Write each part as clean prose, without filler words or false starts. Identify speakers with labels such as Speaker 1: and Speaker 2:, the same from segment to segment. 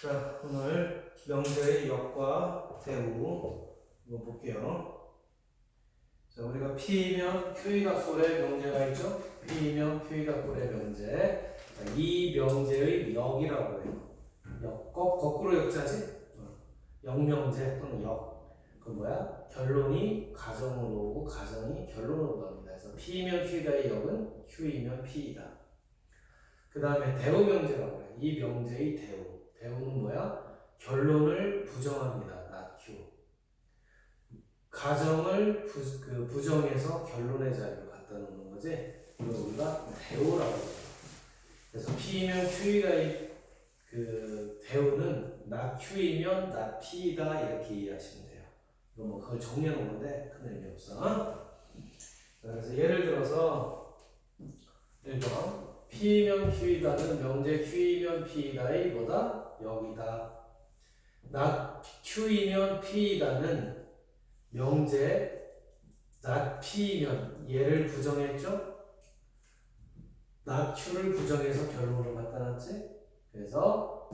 Speaker 1: 자, 오늘 명제의 역과 대우 한번 볼게요. 자, 우리가 P면 Q이각골의 명제가 있죠? P면 Q이각골의 명제. 자, 이 명제의 역이라고 해요. 거꾸로 역자지? 역명제 또는 역. 그 뭐야? 결론이 가정으로 오고 가정이 결론으로 갑니다. 그래서 P면 Q이다의 역은 Q이면 P이다. 그 다음에 대우명제라고 해요. 이 명제의 대우. 대우는 뭐야? 결론을 부정합니다. not Q. 가정을 부정해서 결론의 자리로 갖다 놓는 거지. 이걸 우리가 대우라고 해요. 그래서 P면 Q이다의 대우는 not Q이면 not P이다 이렇게 이해하시면 돼요. 이거 뭐 그걸 정리해 놓은 건데 큰 의미 없어. 그래서 예를 들어서 1번 P면 Q이다는 명제 Q이면 P이다의 뭐다? 역이다. not Q이면 P이다는 명제 not P이면 얘를 부정했죠? not Q를 부정해서 결론으로 갖다 놨지? 그래서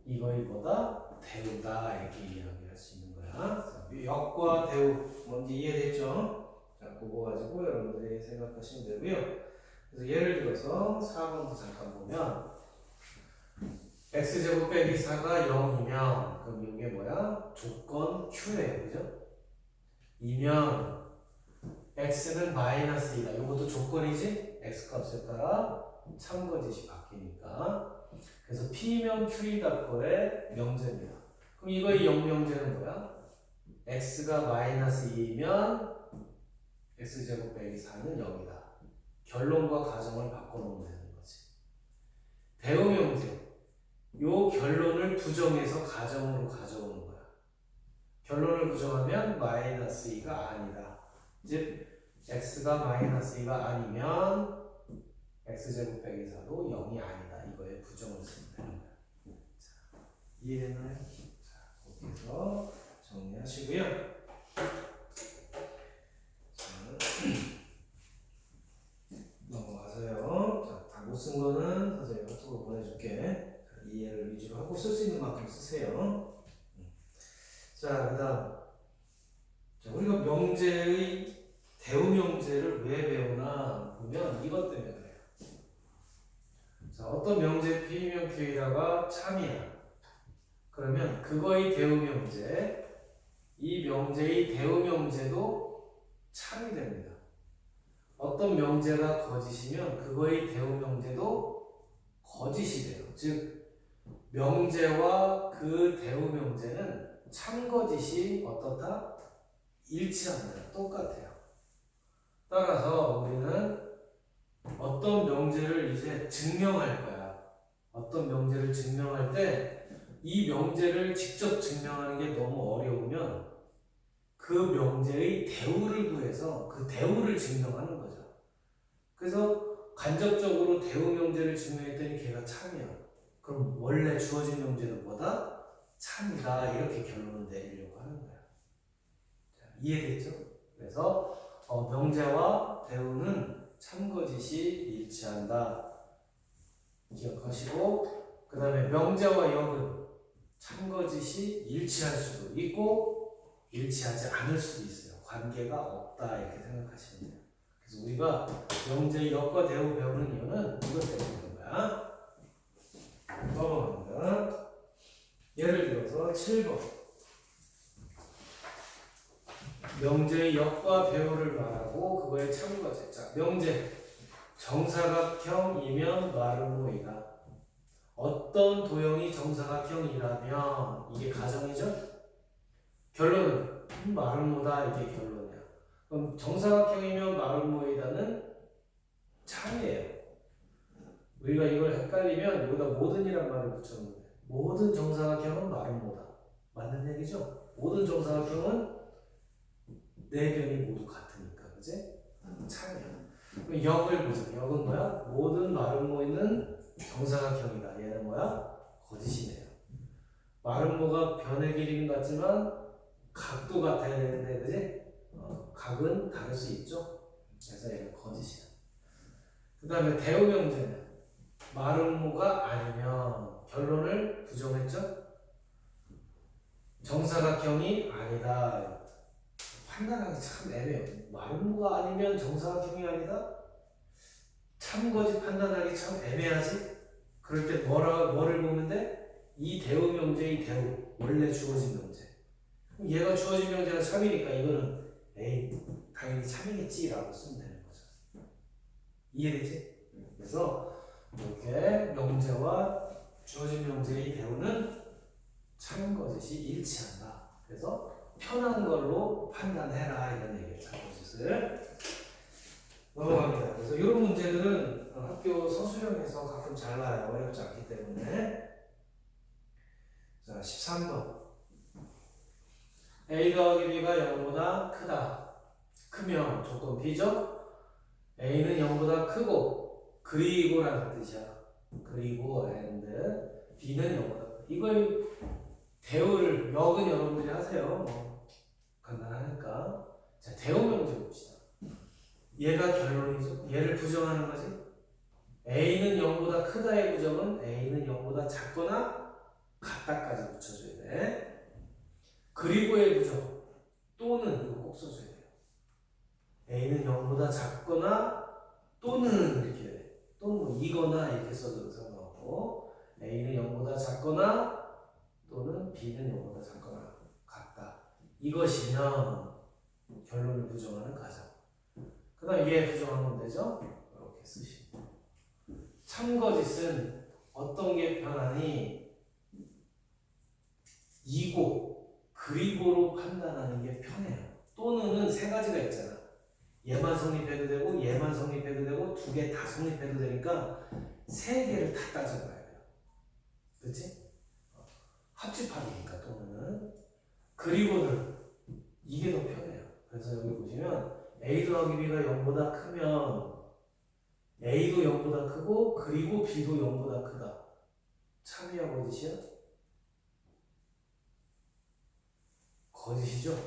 Speaker 1: 이거의 뭐다? 대우다 이렇게 이야기할 수 있는 거야. 역과 대우 뭔지 이해됐죠? 자, 그거 가지고 여러분들이 생각하시면 되고요. 그래서 예를 들어서 4번도 잠깐 보면 x제곱 빼기 4가 0이면 그럼 이게 뭐야? 조건 Q예요. 그죠? 이면 x는 마이너스 2다. 이것도 조건이지? x 값에 따라 참거짓이 바뀌니까. 그래서 P면 Q이다 거의 명제입니다. 그럼 이거의 역명제는 뭐야? x가 마이너스 2면 x제곱 빼기 4는 0이다. 결론과 가정을 바꿔놓으면 되는 거지. 대우명제. 요 결론을 부정해서 가정으로 가져오는 거야. 결론을 부정하면 마이너스 2가 아니다. 즉 x가 마이너스 2가 아니면 x제곱 빼기 4도 0이 아니다. 이거에 부정을 쓰면 되는 거야. 자, 이해됐나요? 자, 그렇게 해서 정리하시고요. 넘어가세요. 자, 다 못 쓴 거는 선생님이 카톡으로 보내줄게. 이해를 위주로 하고 쓸 수 있는 만큼 쓰세요. 자, 그 다음. 자, 우리가 명제의 대우명제를 왜 배우나 보면 이것 때문에 그래요. 자, 어떤 명제 P면 Q에다가 참이야. 그러면 그거의 대우명제, 이 명제의 대우명제도 참이 됩니다. 어떤 명제가 거짓이면 그거의 대우명제도 거짓이 돼요. 즉 명제와 그 대우명제는 참거짓이 어떻다? 일치합니다. 똑같아요. 따라서 우리는 어떤 명제를 이제 증명할 거야. 어떤 명제를 증명할 때 이 명제를 직접 증명하는 게 너무 어려우면 그 명제의 대우를 구해서 그 대우를 증명하는 거죠. 그래서 간접적으로 대우 명제를 증명했더니 걔가 참이야. 그럼 원래 주어진 명제는 뭐다? 참이다. 이렇게 결론을 내리려고 하는 거야. 자, 이해됐죠? 그래서 명제와 대우는 참거짓이 일치한다. 기억하시고, 그 다음에 명제와 역은 참거짓이 일치할 수도 있고 일치하지 않을 수도 있어요. 관계가 없다 이렇게 생각하시면 돼요. 그래서 우리가 명제의 역과 대우 배우는 이유는 이것 때문인 거야. 넘어갑니다. 예를 들어서 7번 명제의 역과 대우를 말하고 그거의 참거짓. 자, 명제 정사각형이면 마름모이다. 어떤 도형이 정사각형이라면 이게 가정이죠? 결론은 마름모다 이게 결론이야. 그럼 정사각형이면 마름모이다는 참이에요. 우리가 이걸 헷갈리면 여기다 모든이란 말을 붙여놓는 거예요. 모든 정사각형은 마름모다. 맞는 얘기죠? 모든 정사각형은 네 변이 모두 같으니까, 그지? 참이야. 그럼 역을 보자. 역은 뭐야? 모든 마름모이는 정사각형이다. 얘는 뭐야? 거짓이네요. 마름모가 변의 길이는 같지만 각도 같아야 되는데, 그지? 각은 다를 수 있죠? 그래서 얘는 거짓이야. 그 다음에 대우명제는 마름모가 아니면 결론을 부정했죠? 정사각형이 아니다. 판단하기 참 애매해요. 마름모가 아니면 정사각형이 아니다? 참거지 판단하기 참 애매하지? 그럴 때 뭐를 보면 돼? 이 대우 명제의 대우, 원래 주어진 명제. 그럼 얘가 주어진 명제가 참이니까 이거는 에이, 당연히 참이겠지라고 쓰면 되는 거죠. 이해되지? 그래서 이렇게 명제와 주어진 명제의 대우는 참거짓이 일치한다. 그래서 편한 걸로 판단해라 이런 얘기예요. 참거짓을. 넘어갑니다. 그래서 이런 문제들은 학교 서술형에서 가끔 잘 나와요. 어렵지 않기 때문에. 자, 13번. A 더하기 B가 0보다 크다. 크면 조건 B죠? A는 0보다 크고, 그리고라는 뜻이야. 그리고 and B는 0보다 크다. 이걸 대우를, 역은 여러분들이 하세요. 뭐, 간단하니까. 자, 대우 명제 봅시다. 얘가 결론이죠. 얘를 부정하는 거지. A는 0보다 크다의 부정은 A는 0보다 작거나 같다까지 붙여줘야 돼. 그리고의 부정 또는 이거 꼭 써줘야 돼요. A는 0보다 작거나 또는 이렇게 돼. 또는 뭐 이거나 이렇게 써줘도 상관없고 A는 0보다 작거나 또는 B는 0보다 작거나 같다. 이것이면 결론을 부정하는 가정. 그 다음 얘 부정하면 되죠? 이렇게 쓰시고. 참거짓은 어떤 게 편하니? 이고, 그리고로 판단하는 게 편해요. 또는은 세 가지가 있잖아. 얘만 성립해도 되고, 얘만 성립해도 되고, 두 개 다 성립해도 되니까 세 개를 다 따져봐야 돼요. 그치? 합집합이니까 또는은. 그리고는 이게 더 편해요. 그래서 여기 보시면 A 더하기 B가 0보다 크면 A도 0보다 크고 그리고 B도 0보다 크다. 참이야 거짓이야? 거짓이죠?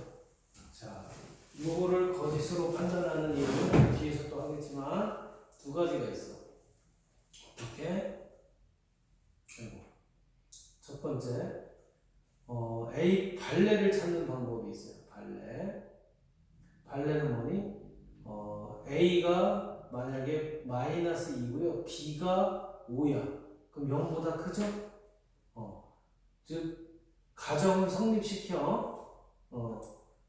Speaker 1: 자, 이거를 거짓으로 판단하는 이유는 뒤에서 또 하겠지만 두 가지가 있어. 이렇게 첫 번째 A 발레를 찾는 방법이 있어요. 발레는 뭐니? A가 만약에 마이너스 2고요. B가 5야. 그럼 0보다 크죠? 즉 가정을 성립시켜.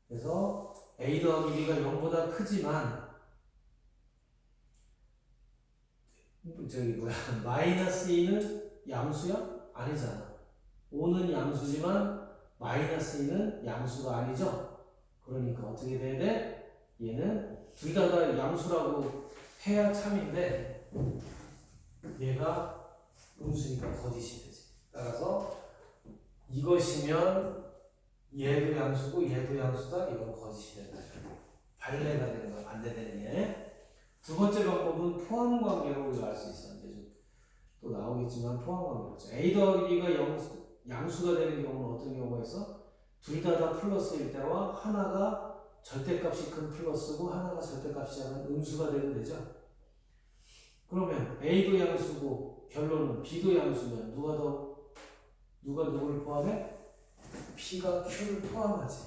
Speaker 1: 그래서 A 더하기 B가 0보다 크지만 마이너스 2는 양수야? 아니잖아. 5는 양수지만 마이너스 2는 양수가 아니죠? 그러니까 어떻게 돼야 돼? 얘는 둘 다 양수라고 해야 참인데 얘가 음수니까 거짓이 되지. 따라서 이것이면 얘도 양수고 얘도 양수다. 이건 거짓이 된다. 발레가 되는 거야. 반대되는 예. 두 번째 방법은 포함관계로 우리가 알 수 있어. 이제 또 나오겠지만 포함관계로죠. A 더하기 B가 양수가 되는 경우는 어떤 경우가 있어? 둘 다 플러스일 때와 하나가 절대값이 큰 플러스고 하나가 절대값이 작은 음수가 되면 되죠. 그러면 A도 양수고 결론은 B도 양수면 누가 누구를 포함해? P가 Q를 포함하지.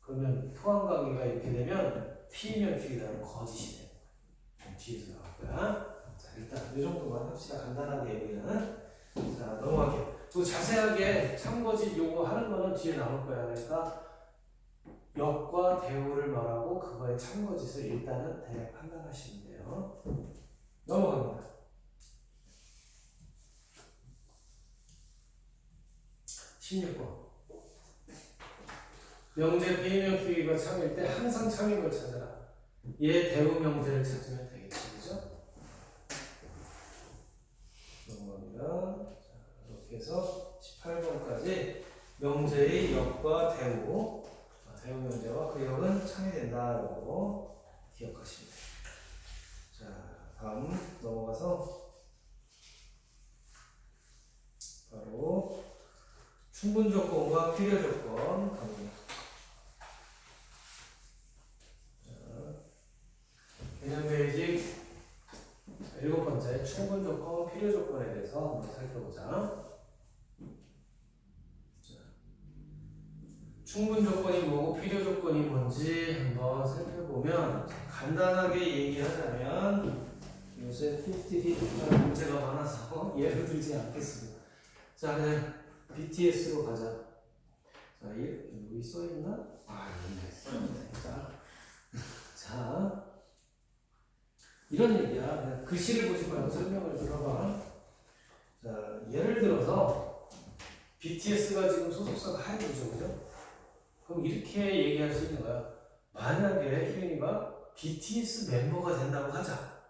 Speaker 1: 그러면 포함관계가 이렇게 되면 P면 Q이라는 거짓이 되는 거야. 뒤에서 나올 거야. 자, 일단 이 정도만 합시다. 간단하게 얘기는. 자, 넘어갈게요. 또 자세하게 참거짓 요거 하는 거는 뒤에 나올 거야. 그러니까 역과 대우를 말하고 그거의 참거짓을 일단은 대략 판단하시면 돼요. 넘어갑니다. 16번. 명제 B명 Q가 참일 때 항상 참인 걸 찾아라. 얘 대우 명제를 찾으면 되겠지. 그죠? 넘어갑니다. 자, 이렇게 해서 18번까지 명제의 역과 대우, 대우 명제와 그 역은 참이 된다라고 기억하시면 돼요. 자, 다음 넘어가서 바로 충분 조건과 필요 조건 갑니다. 개념 베이직 7번째 충분 조건, 필요 조건에 대해서 한번 살펴보자. 충분 조건이 뭐고 필요 조건이 뭔지 한번 살펴보면 간단하게 얘기하자면 요새 50-50 문제가 많아서 예를 들지 않겠습니다. 자, 그냥 BTS로 가자. 자, 여기 써있나? 아, 여기 써있네. 자, 이런 얘기야. 그냥 글씨를 보지 말고 설명을 들어봐. 자, 예를 들어서 BTS가 지금 소속사가 하이브죠, 그죠? 그럼 이렇게 얘기할 수 있는 거야. 만약에 희윤이가 BTS 멤버가 된다고 하자.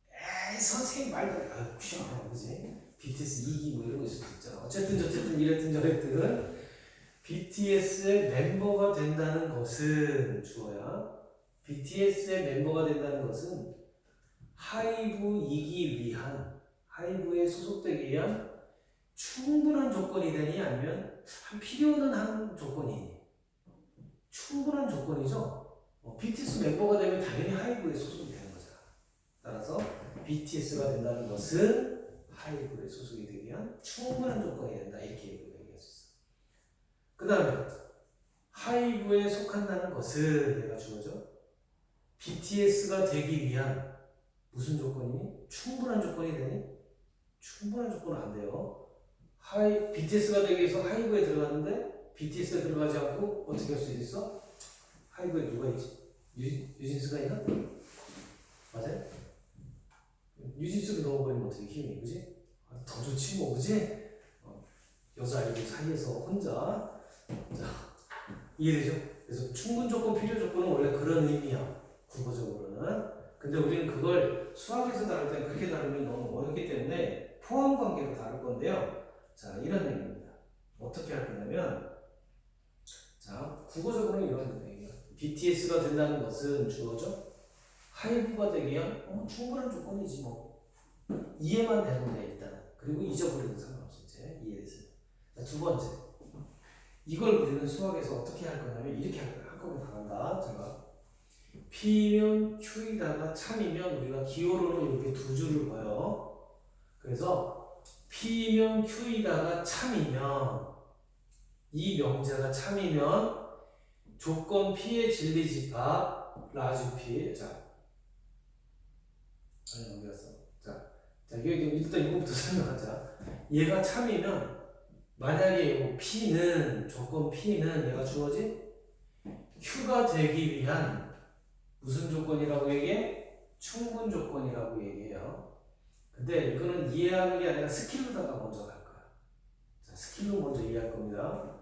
Speaker 1: 에이, 선생님 말도 아, 귀여워, 그지? BTS 2기 뭐 이런 거 있을 수 있잖아. 어쨌든 저쨌든 이랬든 저랬든 BTS의 멤버가 된다는 것은 주어야. BTS의 멤버가 된다는 것은 하이브이기 위한, 하이브에 소속되기 위한 충분한 조건이 되니 아니면 필요는 한 조건이니? 충분한 조건이죠. BTS 멤버가 되면 당연히 하이브에 소속이 되는 거잖아. 따라서 BTS가 된다는 것은 하이브에 소속이 되기 위한 충분한 조건이 된다. 이렇게 얘기할 수 있어. 그 다음에 하이브에 속한다는 것은 내가 주어져. BTS가 되기 위한 무슨 조건이니? 충분한 조건이 되니? 충분한 조건은 안 돼요. BTS가 되기 위해서 하이브에 들어갔는데 BTS가 들어가지 않고 어떻게 할 수 있어? 하이브에 누가 있지? 뉴진스가 있나? 맞아요? 뉴진스를 넣어버리면 어떻게 힘이, 그지? 더 좋지 뭐, 그지? 여자 아이들 사이에서 혼자. 자, 이해되죠? 그래서 충분 조건, 필요 조건은 원래 그런 의미야. 국어적으로는. 근데 우리는 그걸 수학에서 다룰 때 그렇게 다루면 너무 어렵기 때문에 포함 관계로 다룰 건데요. 자, 이런 얘기입니다. 어떻게 할 거냐면, 자, 국어적으로는 이런 얘기야. BTS가 된다는 것은 주어죠. 하이브가 되기 위한 충분한 조건이지 뭐. 이해만 되면 돼 일단. 그리고 잊어버리는 상관없어 이제 이해돼서. 자, 두 번째. 이걸 우리는 수학에서 어떻게 할 거냐면 이렇게 한꺼번에 다 간다. 제가 P면 Q이다가 참이면 우리가 기호로는 이렇게 두 줄을 봐요. 그래서 P면 Q이다가 참이면 이 명제가 참이면 조건 P의 진리집합 라지 P. 자, 아니 넘겼어. 자, 일단 이거부터 설명하자. 얘가 참이면 만약에 P는 조건 P는 얘가 주어진 Q가 되기 위한 무슨 조건이라고 얘기해? 충분 조건이라고 얘기해요. 근데 이거는 이해하는 게 아니라 스킬로다가 먼저 갈 거야. 자, 스킬로 먼저 이해할 겁니다.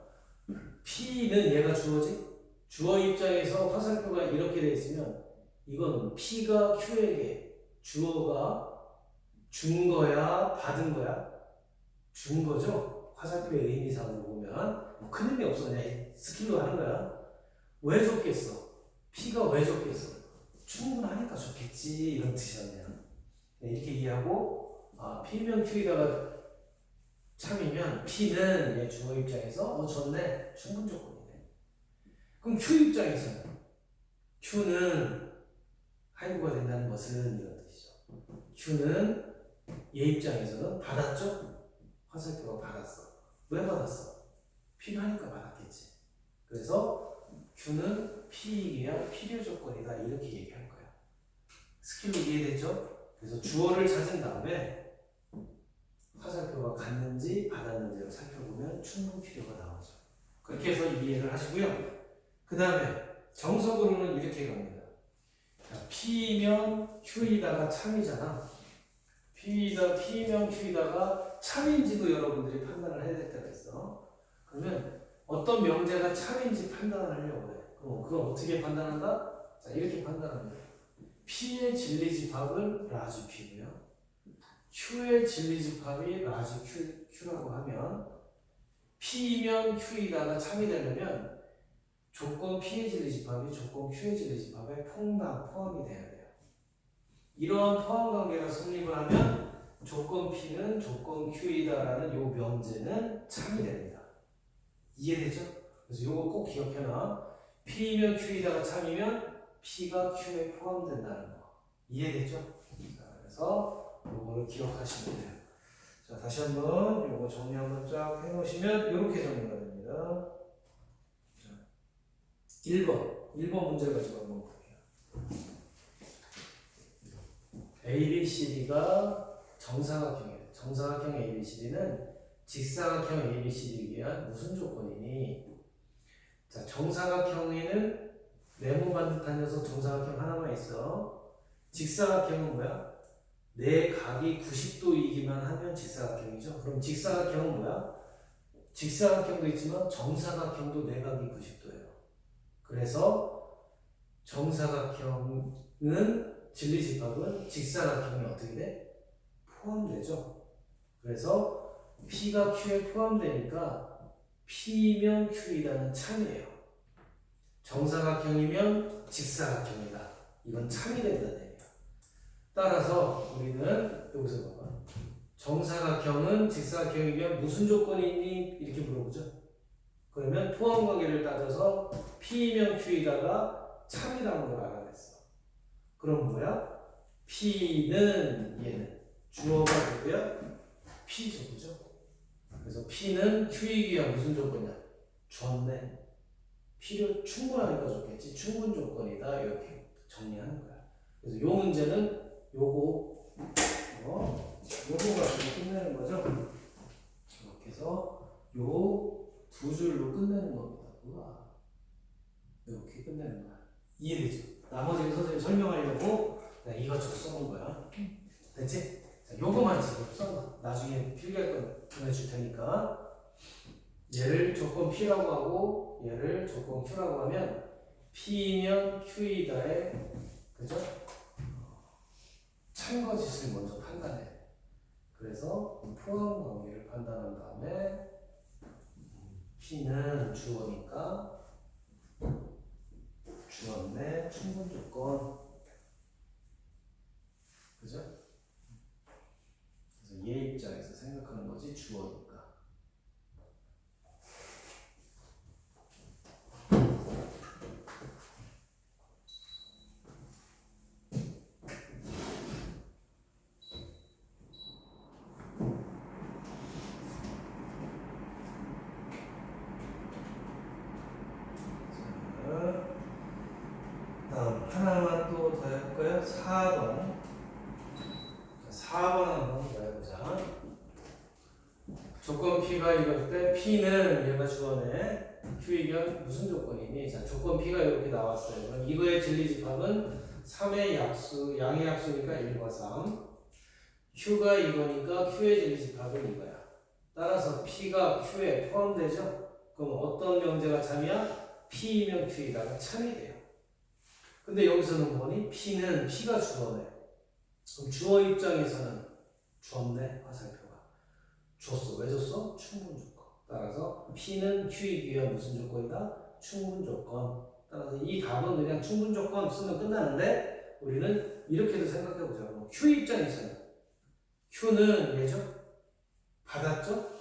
Speaker 1: P는 얘가 주어지? 주어 입장에서 화살표가 이렇게 돼 있으면 이건 P가 Q에게 주어가 준 거야, 받은 거야? 준 거죠? 화살표의 의미상으로 보면 큰 의미 없어. 그냥 스킬로 하는 거야. 왜 줬겠어? P가 왜 줬겠어? 충분하니까 줬겠지 이런 뜻이었네요. 이렇게 이해하고 P면 Q에다가 참이면 P는 얘 주어 입장에서 줬네. 충분 조건이네. 그럼 Q 입장에서는 Q는 하이브가 된다는 것은 이런 뜻이죠. Q는 얘 입장에서는 받았죠? 화살표가 받았어. 왜 받았어? 필요하니까 받았겠지. 그래서 Q는 P이기 위한 필요 조건이다. 이렇게 얘기할 거야. 스킬로 이해됐죠? 그래서 주어를 찾은 다음에 화살표가 갔는지 받았는지를 살펴보면 충분 필요가 나오죠. 그렇게 해서 이해를 하시고요. 그 다음에 정석으로는 이렇게 갑니다. P면 Q이다가 참이잖아. P면 Q이다가 참인지도 여러분들이 판단을 해야 될 때가 있어. 그러면 어떤 명제가 참인지 판단을 하려고 해. 그럼 그건 어떻게 판단한다? 자, 이렇게 판단합니다. P의 진리집합은 라지 P고요. Q의 진리집합이 라지 Q라고 하면 P면 Q이다가 참이 되려면 조건 P의 진리집합이 조건 Q의 진리집합에 포함이 돼야 돼요. 이러한 포함 관계가 성립을 하면 조건 P는 조건 Q이다라는 요 명제는 참이 됩니다. 이해되죠? 그래서 요거 꼭 기억해놔. P면 Q이다가 참이면 P가 Q에 포함된다는 거. 이해됐죠? 자, 그래서 요거를 기억하시면 돼요. 자, 다시 한번 요거 정리 한번 쫙 해놓으시면 이렇게 정리가 됩니다. 자, 1번 문제 가지고 한번 볼게요. ABCD가 정사각형이에요. 정사각형 ABCD는 직사각형 ABCD에 의한 무슨 조건이니? 자, 정사각형에는 네모 반듯한 녀석 정사각형 하나만 있어. 직사각형은 뭐야? 내 각이 90도이기만 하면 직사각형이죠. 그럼 직사각형은 뭐야? 직사각형도 있지만 정사각형도 내각이 90도예요. 그래서 정사각형은 진리집합은 직사각형이 어떻게 돼? 포함되죠. 그래서 P가 Q에 포함되니까 P면 Q이라는 참이에요. 정사각형이면 직사각형이다. 이건 참이 된다는 얘기야. 따라서 우리는 여기서 봐봐. 정사각형은 직사각형이면 무슨 조건이 있니? 이렇게 물어보죠. 그러면 포함관계를 따져서 P면 Q이다가 참이라는 걸 알아냈어. 그럼 뭐야? P는 얘는 주어가 누구야? P죠, 그죠? 그래서 P는 Q이기 위한 무슨 조건이야? 좋네. 필요 충분하니까 좋겠지. 충분 조건이다. 이렇게 정리하는 거야. 그래서 요 문제는 요거 가지고 끝내는 거죠. 이렇게 해서 요 두 줄로 끝내는 겁니다. 우와. 이렇게 끝내는 거야. 이해되죠? 나머지는 선생님 설명하려고 내가 이것저것 써놓은 거야. 됐지? 자, 요거만 지금 써놔. 나중에 필기할 건 보내줄 테니까. 얘를 조건 P라고 하고 얘를 조건 Q라고 하면 P면 Q이다의 그죠? 참거짓을 먼저 판단해. 그래서 포함 관계를 판단한 다음에 P는 주어니까 주었네 충분 조건. 그죠? 그래서 얘 입장에서 생각하는 거지 주어니까. 다음 하나만 또 더 해볼까요? 4번. 4번 한번 더 해보자. 조건 P가 이럴 때 P는 얘가 주어네. Q이면 무슨 조건이니? 자, 조건 P가 이렇게 나왔어요. 그럼 이거의 진리집합은 3의 약수, 양의 약수니까 1과 3. Q가 이거니까 Q의 진리집합은 이거야. 따라서 P가 Q에 포함되죠? 그럼 어떤 명제가 참이야? P이면 Q이다가 참이 돼요. 근데 여기서는 뭐니? P는 P가 주어네. 그럼 주어 입장에서는 주었네. 화살표가. 줬어. 왜 줬어? 충분 조건. 따라서 P는 Q이기 위한 무슨 조건이다? 충분 조건. 따라서 이 답은 그냥 충분 조건 쓰면 끝나는데 우리는 이렇게도 생각해보자. Q 입장에서는 Q는 얘죠? 받았죠?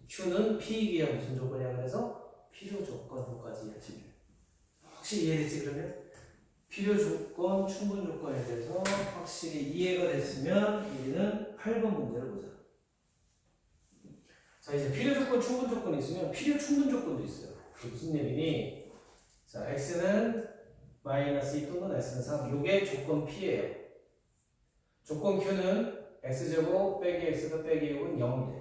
Speaker 1: Q는 P이기 위한 무슨 조건이야? 그래서 필요 조건까지 이해하시면 돼요. 혹시 이해됐지 그러면? 필요 조건, 충분 조건에 대해서 확실히 이해가 됐으면 우리는 8번 문제를 보자. 자, 이제 필요 조건, 충분 조건이 있으면 필요 충분 조건도 있어요. 그게 무슨 얘기니? 자, x는 마이너스 2 또는 x는 3. 요게 조건 P예요. 조건 Q는 x제곱 빼기 x가 빼기 6은 0이래.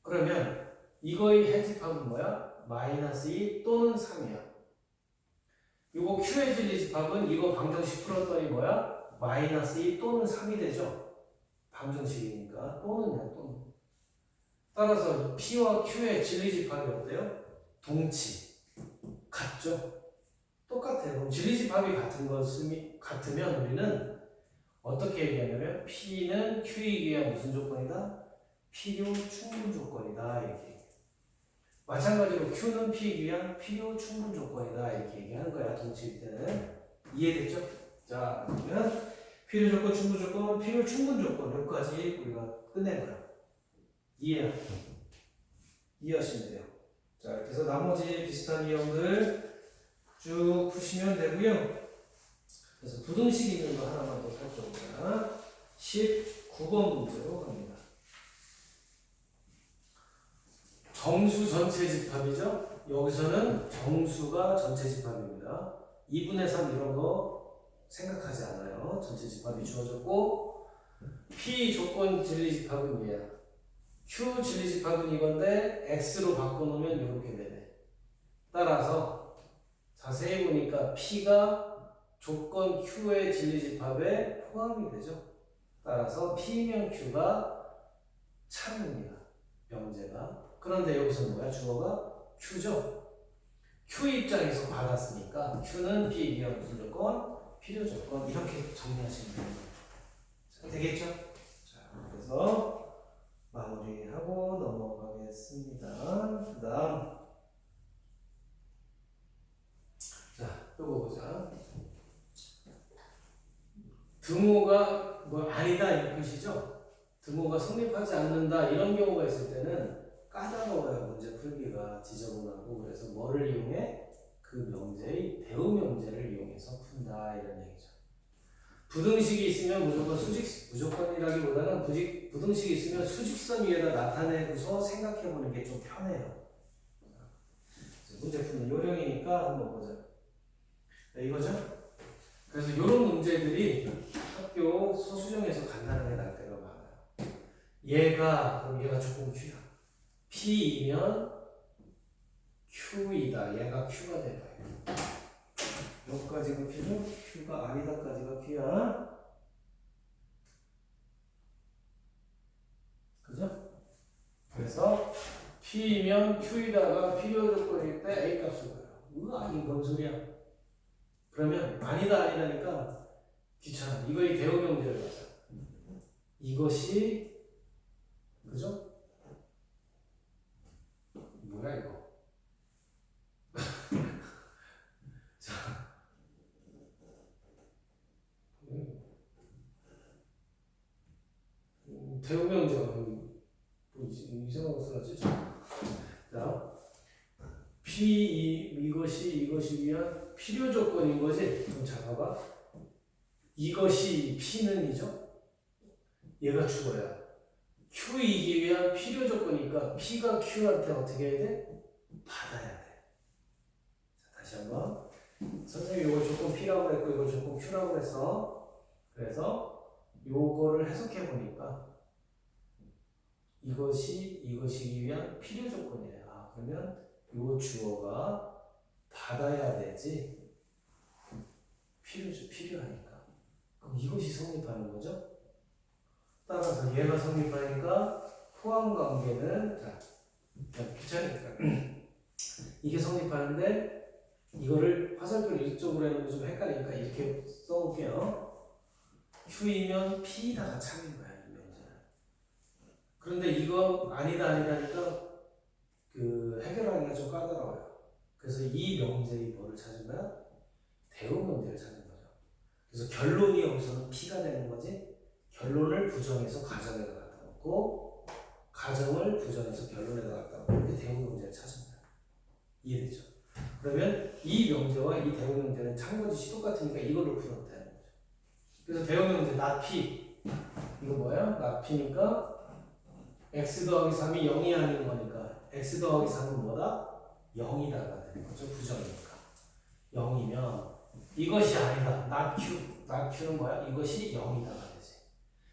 Speaker 1: 그러면 이거의 해집합은 뭐야? 마이너스 2 또는 3이야. 요거 Q의 진리집합은 이거 방정식 풀었더니 뭐야? 마이너스 2 또는 3이 되죠? 방정식이니까 또는이야 또는. 따라서 P와 Q의 진리집합이 어때요? 동치. 같죠? 똑같아요. 그럼 진리집합이 같으면 우리는 어떻게 얘기하냐면 P는 Q이기 위한 무슨 조건이다? 필요 충분 조건이다 이렇게. 마찬가지로 Q는 P이기 위한 필요 충분 조건이다 이렇게 얘기하는 거야. 동치일 때는. 이해됐죠? 자, 그러면 필요 조건, 충분 조건, 필요 충분 조건 여기까지 우리가 끝낸 거야. 이해하시면 돼요. 자, 이렇게 해서 나머지 비슷한 유형들 쭉 푸시면 되고요. 그래서 부등식 있는 거 하나만 더 살펴보자. 19번 문제로 갑니다. 정수 전체 집합이죠. 여기서는 정수가 전체 집합입니다. 2분의 3 이런 거 생각하지 않아요. 전체 집합이 주어졌고 P 조건 진리 집합은 얘야. Q 진리 집합은 이건데 X로 바꿔놓으면 이렇게 되네. 따라서 자세히 보니까 P가 조건 Q의 진리 집합에 포함이 되죠. 따라서 P면 Q가 참입니다. 명제가. 그런데 여기서 뭐야? 주어가 Q죠. Q 입장에서 받았으니까 Q는 P 위한 무슨 조건? 필요 조건. 이렇게 정리하시면 됩니다. 자, 되겠죠? 자, 그래서 마무리하고 넘어가겠습니다. 그 다음 자, 요거 보자. 등호가 뭐 아니다 이 뜻이죠. 등호가 성립하지 않는다 이런 경우가 있을 때는 까다로워요. 문제 풀기가 지저분하고. 그래서 뭐를 이용해? 그 명제의 대응 명제를 이용해서 푼다 이런 얘기죠. 부등식이 있으면 무조건이라기보다는 부등식이 있으면 수직선 위에다 나타내고서 생각해보는 게 좀 편해요. 문제 푸는 요령이니까 한번 보자. 네, 이거죠? 그래서 이런 문제들이 학교 소수정에서 간단하게 날 때가 많아요. 그럼 얘가 조금 Q야. P이면 Q이다. 얘가 Q가 돼봐요. 여기까지가 Q죠? Q가 아니다까지가 Q야. 그죠? 그래서 P이면 Q이다가 필요 조건일 때 A 값을 봐요. 아니 뭔 소리야? 그러면 아니다니까 귀찮아. 이거의 대응 명제를 가자. 이것이 그죠? 뭐야 이거? 자, 대응 명제가 뭐 이상한 거 써놨지? 자, 이것이 위한 필요 조건인 거지. 그럼 자 봐봐. 이것이 P는이죠. 얘가 주어야. Q이기 위한 필요 조건이니까 P가 Q한테 어떻게 해야 돼? 받아야 돼. 자, 다시 한번. 선생님이 이걸 조건 P라고 했고 이걸 조건 Q라고 했어. 그래서 요거를 해석해 보니까 이것이기 위한 필요 조건이래. 그러면 요 주어가 받아야 되지. 필요하니까. 그럼 이것이 성립하는 거죠. 따라서 얘가 성립하니까 포함 관계는 귀찮으니까 이게 성립하는데 이거를 화살표를 이쪽으로 해놓으면 좀 헷갈리니까 이렇게 써볼게요. Q이면 P다가 참인 거야 이 명제는. 그런데 이거 아니다니까 그 해결하기가 좀 까다로워요. 그래서 이 명제의 뭐를 찾은 거야? 대응 명제를 찾는 거죠. 그래서 결론이 여기서는 P가 되는 거지. 결론을 부정해서 가정에다 갖다 놓고 가정을 부정해서 결론에다 갖다 놓고 이렇게 대응 명제를 찾습니다. 이해되죠? 그러면 이 명제와 이 대응 명제는 참고지시 똑같으니까 이걸로 풀어도 되는 거죠. 그래서 대응 명제 not P 이거 뭐야? not P니까 x 더하기 3이 0이 아닌 거니까 x 더하기 3은 뭐다? 0이다가 되는 거죠. 부정이니까 0이면 이것이 아니다. not Q는 뭐야? 이것이 0이다가 되지.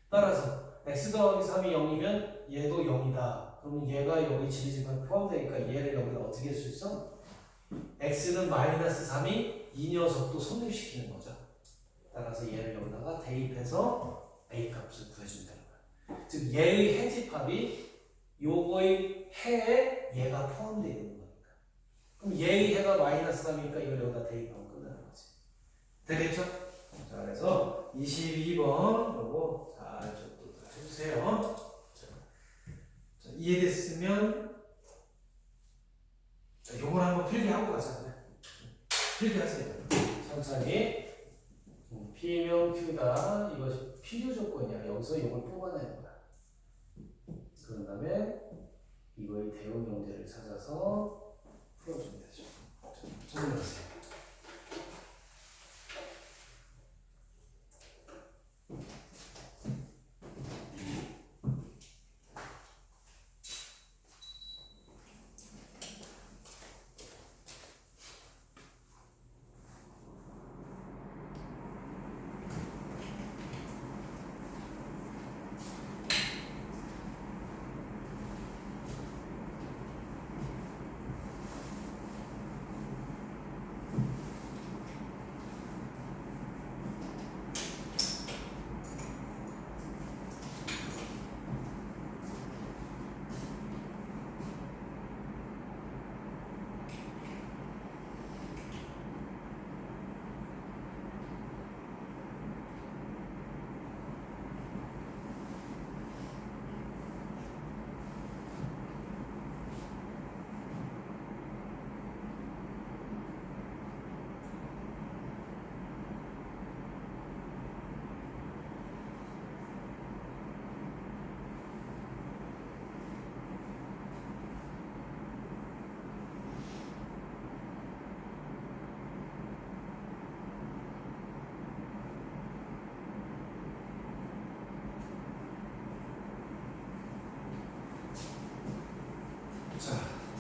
Speaker 1: 따라서 x 더하기 3이 0이면 얘도 0이다. 그러면 얘가 여기 진리집합에 포함되니까 얘를 여기다 어떻게 할 수 있어? x는 마이너스 3이 이 녀석도 성립시키는 거죠. 따라서 얘를 여기다가 대입해서 a 값을 구해주면 되는 거야. 즉 얘의 해집합이 요거의 해에 얘가 포함되어 있는 거니까. 그럼 얘의 해가 마이너스 3이니까 이걸 여기다 대입하면 끝나는 거지. 되겠죠? 자, 그래서 22번 요거 잘 좀 해주세요. 자, 이해됐으면 자, 요걸 한번 필기하고 가자. 필기하세요. 천천히. P면 Q다. 이것이 필요 조건이야. 여기서 이걸 뽑아내는 거야. 그런 다음에 이거의 대응 명제를 찾아서 풀어주면 되죠. 정리하세요.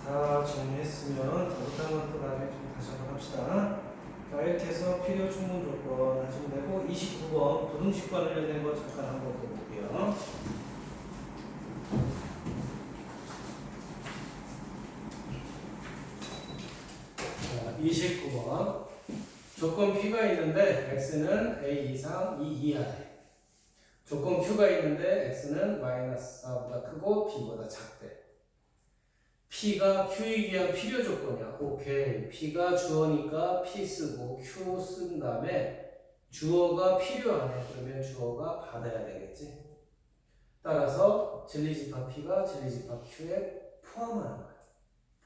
Speaker 1: 다 정리했으면 못하면 또 나중에 좀 다시 한번 합시다. 자, 이렇게 해서 필요 충분 조건 하시면 되고 29번 부등식과 관련된 거 잠깐 한번 더 볼게요. 자, 29번 조건 P가 있는데 X는 A 이상 2 이하래. 조건 Q가 있는데 X는 마이너스 4보다 크고 B보다 작대. P가 Q이기 위한 필요 조건이야. 오케이. P가 주어니까 P 쓰고 Q 쓴 다음에 주어가 필요하네. 그러면 주어가 받아야 되겠지. 따라서 진리집합 P가 진리집합 Q에 포함하는 거야.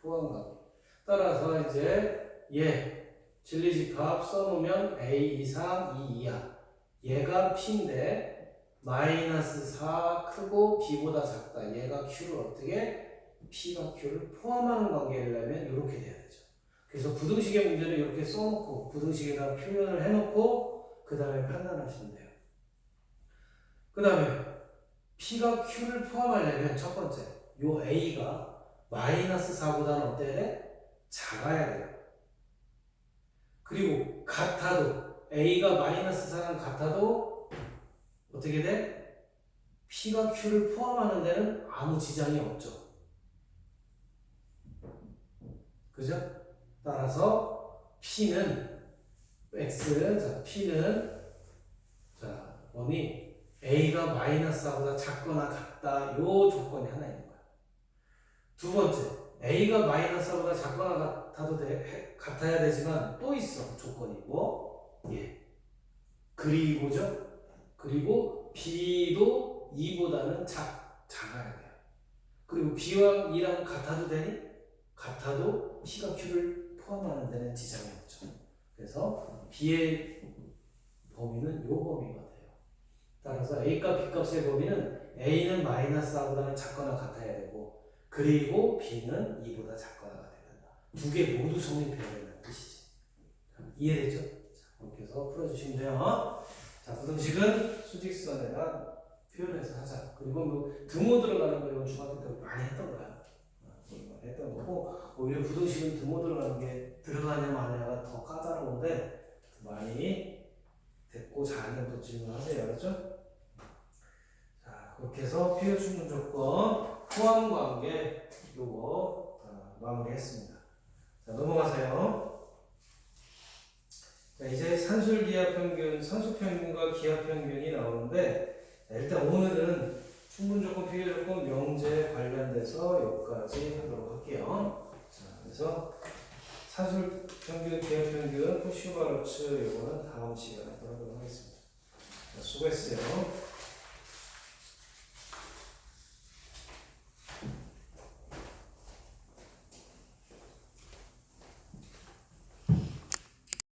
Speaker 1: 포함관계. 따라서 이제 진리집합 써놓으면 A 이상 2 이하. 얘가 P인데 마이너스 4 크고 B보다 작다. 얘가 Q를 어떻게? P가 Q를 포함하는 관계를 내면 이렇게 돼야 되죠. 그래서 부등식의 문제는 이렇게 써놓고 부등식에다 표현을 해놓고 그 다음에 판단하시면 돼요. 그 다음에 P가 Q를 포함하려면 첫 번째 요 A가 마이너스 4보다는 어때야 돼? 작아야 돼요. 그리고 같아도 A가 마이너스 4랑 같아도 어떻게 돼? P가 Q를 포함하는 데는 아무 지장이 없죠. 그죠? 따라서 P는 원이 A가 마이너스 4보다 작거나 같다. 요 조건이 하나 있는 거야. 두 번째, A가 마이너스 4보다 작거나 같아야 되지만 또 있어. 조건이 뭐? 그리고 B도 2보다는 작아야 돼요. 그리고 B와 2랑 같아도 되니? 같아도 P가 Q를 포함하는 데는 지장이 없죠. 그래서 B의 범위는 요 범위가 돼요. 따라서 A값, B값의 범위는 A는 마이너스 4보다는 작거나 같아야 되고 그리고 B는 2보다 작거나 같아야 된다. 두 개 모두 성립해야 된다는 뜻이지. 이해되죠? 이렇게 해서 풀어주시면 돼요. 자, 부등식은 수직선에다 표현해서 하자. 그리고 뭐 등호 들어가는 거 이건 중학교 때 많이 했던 거야. 했던 거고 오히려 부등식은 등호 들어가는 게 들어가냐 마냐가 더 까다로운데 많이 됐고 잘하면 또 질문하세요. 알았죠? 자, 그렇게 해서 필요 충분 조건 포함 관계 요거 마무리했습니다. 자, 넘어가세요. 자, 이제 산술 기하 평균, 산수 평균과 기하 평균이 나오는데 자, 일단 오늘은 충분 조건, 필요 조건, 명제 관련돼서 여기까지 하도록 할게요. 자, 그래서 산술 평균, 기하 평균, 푸슈바로츠 요거는 다음 시간에 하도록 하겠습니다. 자, 수고했어요.